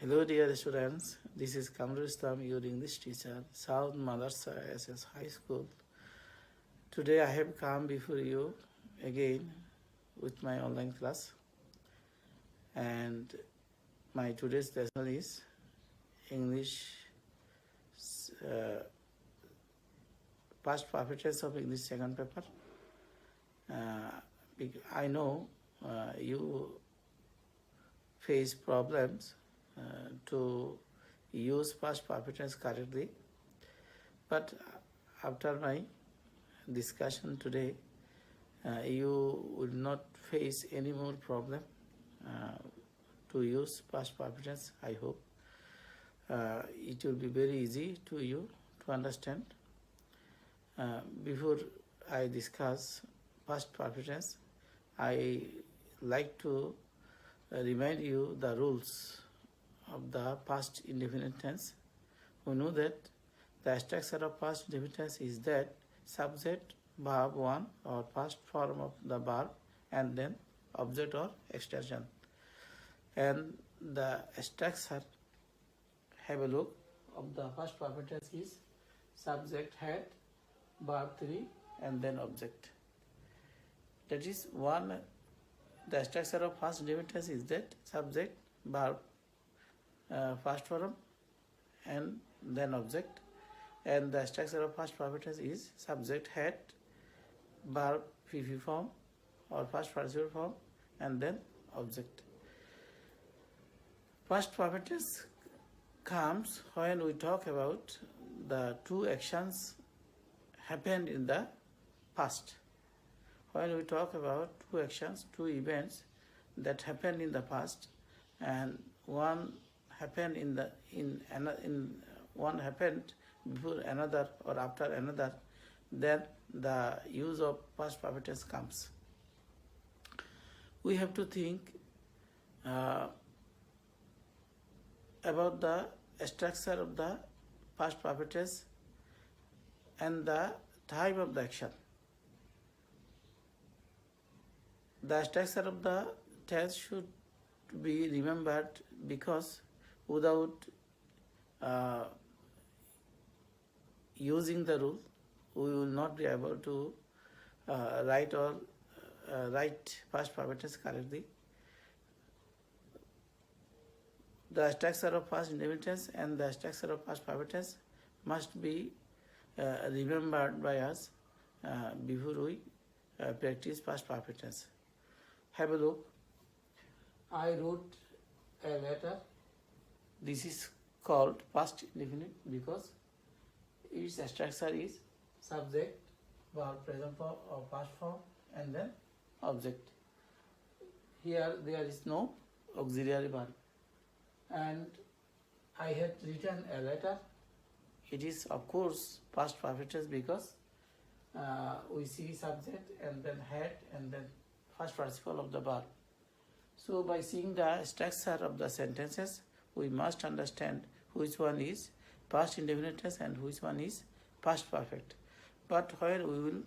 Hello dear students, this is Kamrul Islam, your English teacher, South Madarsha SS High School. Today I have come before you again with my online class, and my today's lesson is English past perfect tense of English second paper. I know you face problems to use past perfect tense correctly, but after my discussion today, you will not face any more problem to use past perfect tense. I hope it will be very easy to you to understand. Before I discuss past perfect tense, I like to remind you the rules of the past indefinite tense. We know that the structure of past indefinite tense is that subject, verb 1 or past form of the verb, and then object or extension. And the structure, have a look, of the past perfect tense is subject had, verb 3, and then object. That is one. The structure of past indefinite tense is that subject, verb, past form, and then object. And the structure of past perfect tense is subject had, verb PP form or past participle form, and then object. Past perfect tense comes when we talk about the two actions happened in the past. When we talk about two actions, two events that happened in the past, and one happened one happened before another or after another, then the use of past perfect tense comes. We have to think about the structure of the past perfect tense and the type of the action. The structure of the tense should be remembered, because without using the rule, we will not be able to write past perfect tense correctly. The structure of past indefinite tense and the structure of past perfect tense must be remembered by us before we practice past perfect tense. Have a look. I wrote a letter. This is called past indefinite because its structure is subject, verb present form or past form, and then object. Here there is no auxiliary verb. And I had written a letter. It is of course past perfect tense because we see subject and then had and then first participle of the verb. So by seeing the structure of the sentences, we must understand which one is past indefinite tense and which one is past perfect. But when we will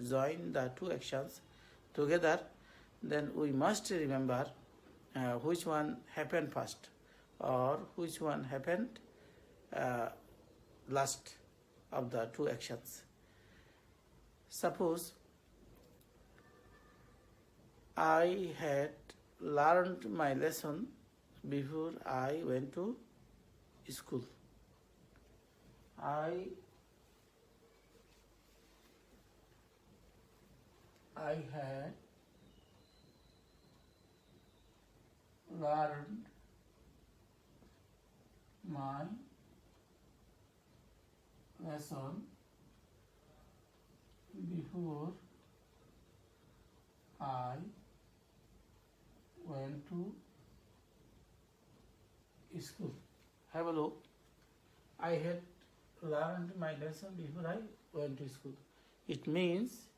join the two actions together, then we must remember which one happened first or which one happened last of the two actions. Suppose I had learned my lesson before I went to school. I had learned my lesson before I went to school. Have a look. I had learned my lesson before I went to school. It means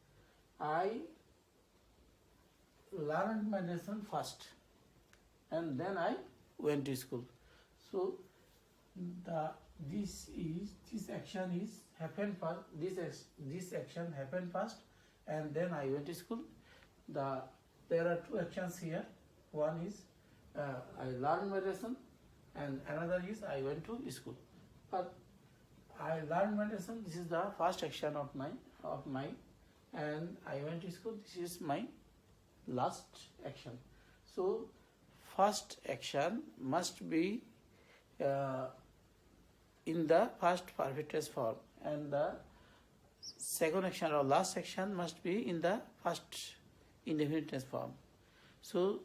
I learned my lesson first and then I went to school. So this action happened first. This action happened first, and then I went to school. There are two actions here. One is I learned my lesson, and another is I went to school. But I learned meditation. This is the first action of my, and I went to school. This is my last action. So first action must be in the past perfect tense form, and the second action or last action must be in the past indefinite tense form. So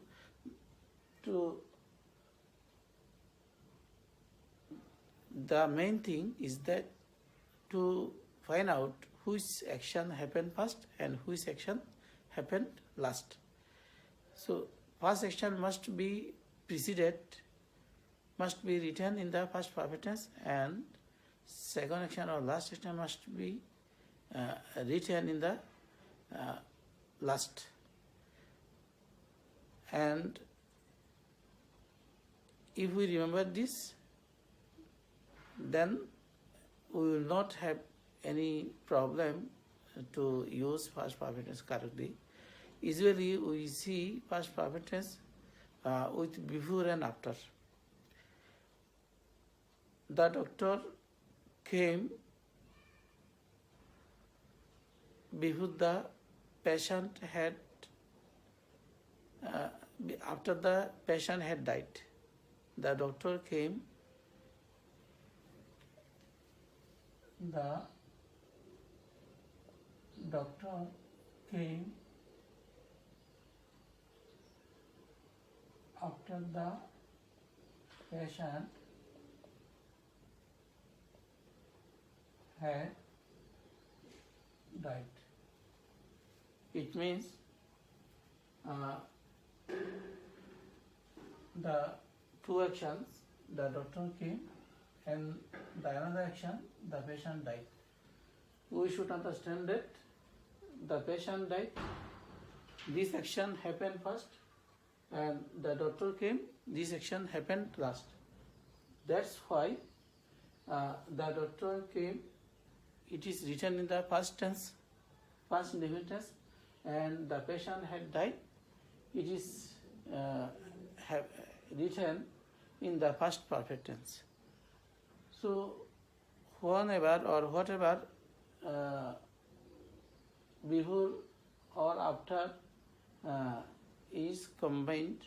the main thing is that to find out which action happened first and which action happened last. So first action must be written in the past perfect tense, and second action or last action must be written in the last. And if we remember this, then we will not have any problem to use past perfect tense correctly. Usually we see past perfect tense with before and after. The doctor came before the patient had, after the patient had died. The doctor came, after the patient had died. It means the two actions, the doctor came, and the another action, the patient died. We should understand that the patient died, this action happened first, and the doctor came, this action happened last. That's why the doctor came, it is written in the past tense, past indefinite tense, and the patient had died, it is written in the past perfect tense. So whenever or whatever before or after is combined,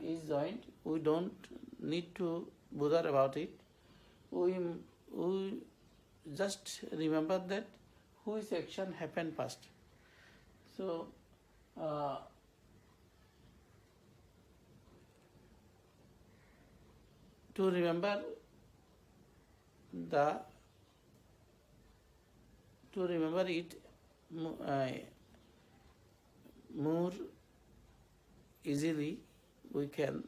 is joined, we don't need to bother about it. We just remember that which action happened first. So to remember it more easily, we can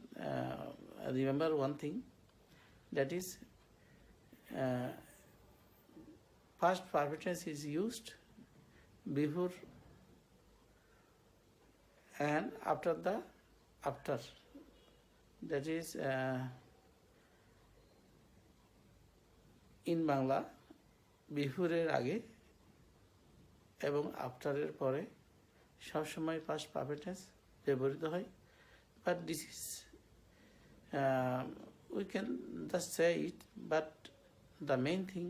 remember one thing, that is past perfect tense is used before and after the after. That is in Bangla before এর আগে এবং after এর পরে সব সময় past perfect tense ব্যবহৃত হয়. But this is we can just say it, but the main thing,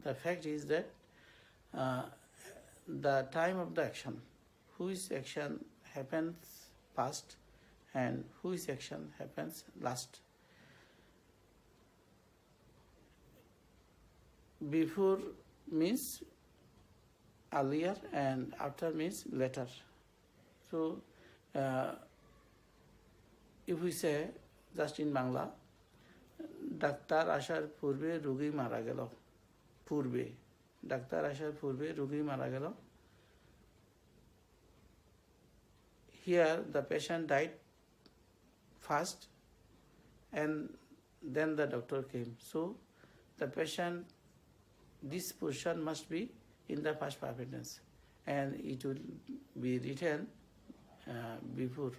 the fact is that the time of the action, which action happens first and which action happens last. Before means earlier and after means later. So if we say just in Bangla, doctor আসার পূর্বে রোগী মারা গেল, পূর্বে doctor আসার পূর্বে রোগী মারা গেল. Here the patient died first and then the doctor came. So the patient, this portion must be in the past perfect tense and it will be written before.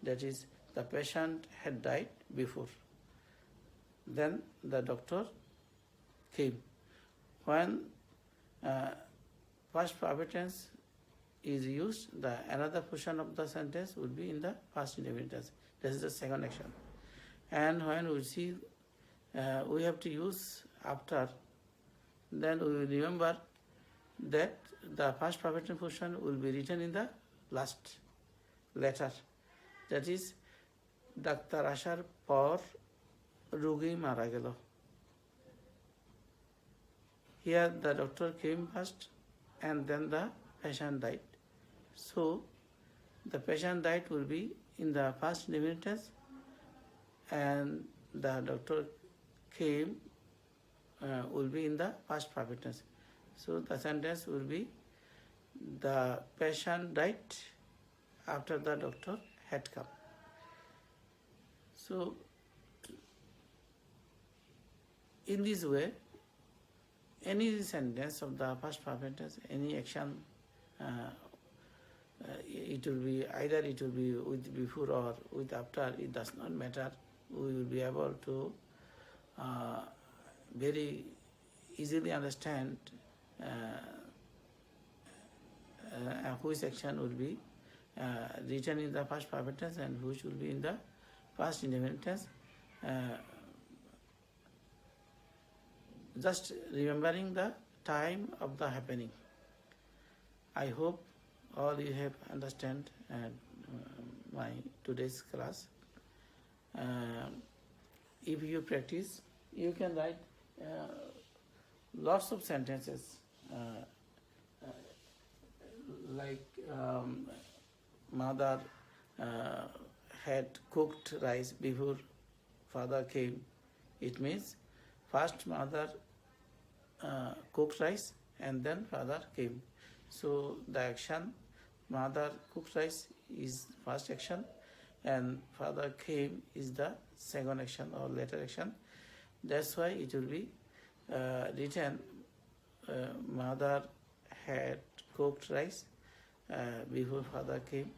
That is, the patient had died before. Then the doctor came. When past perfect tense is used, the another portion of the sentence would be in the past indefinite tense. This is the second action. And when we see we have to use after, then we will remember that the first perfect tense position will be written in the last letter. That is, doctor আসার পর রোগী মারা গেল. Here the doctor came first and then the patient died. So the patient died will be in the first indefinite tense and the doctor came will be in the past perfect tense. So the sentence will be the patient died after the doctor had come. So in this way, any sentence of the past perfect tense, any action, it will be either it will be with before or with after, it does not matter. We will be able to very easily understand which action will be written in the past perfect tense and which will be in the past indefinite tense. Just remembering the time of the happening. I hope all you have understand my today's class. If you practice, you can write lots of sentences like mother had cooked rice before father came. It means first mother cooked rice and then father came. So the action mother cooked rice is first action and father came is the second action or later action. That's why it will be written mother had cooked rice before father came.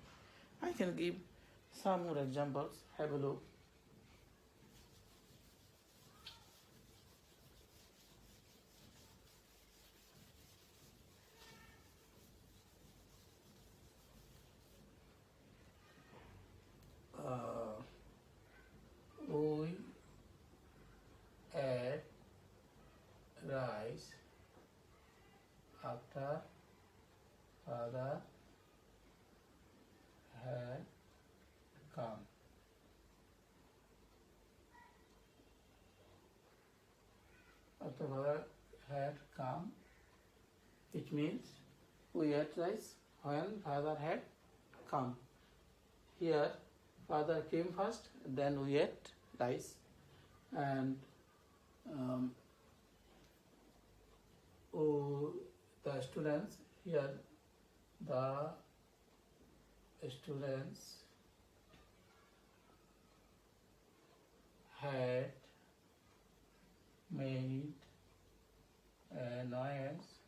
I can give some more examples. Have a look. We ate rice after father had come. After father had come, it means we ate rice when father had come. Here, father came first, then we ate rice, and the students here, the students had made a noise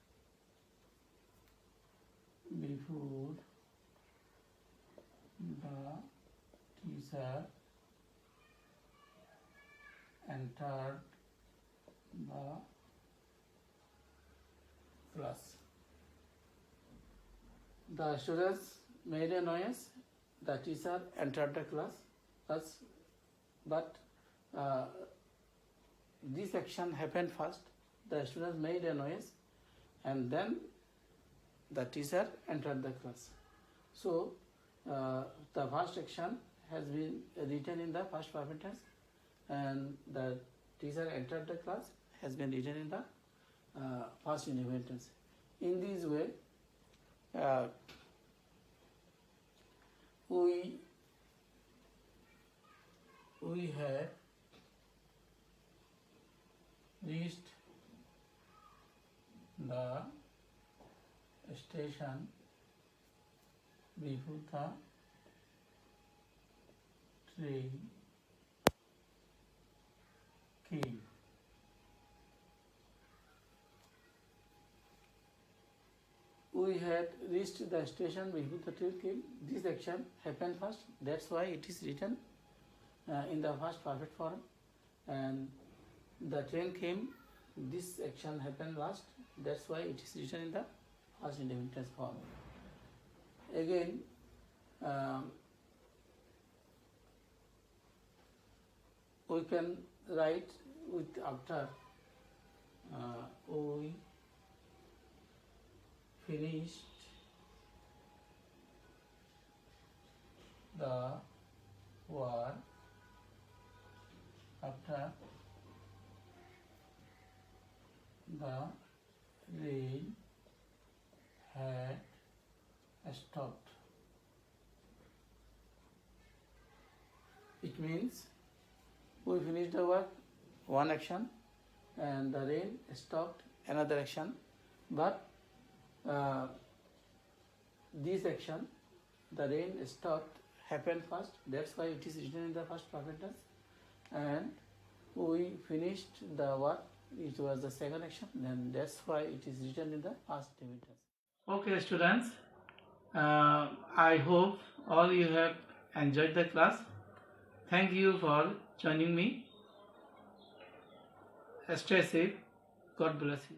before the teacher entered the class. The students made a noise, the teacher entered the class, but this action happened first. The students made a noise and then the teacher entered the class. So the first action has been written in the past perfect tense and the teacher entered the class has been written in the past indefinite tense. In this way, we had reached the station before the train came. We had reached the station before the train came. This action happened first. That's why it is written in the past perfect form. And the train came. This action happened last. That's why it is written in the past indefinite tense form. Again, we can write with after we finished the work after the rain had stopped. It means we finished the work, one action, and the rain stopped, another action. But this action, the rain stopped, happened first. That's why it is written in the first perfect tense. And we finished the work, it was the second action, then that's why it is written in the past tense. Okay, students, I hope all you have enjoyed the class. Thank you for joining me. Stay safe. God bless you.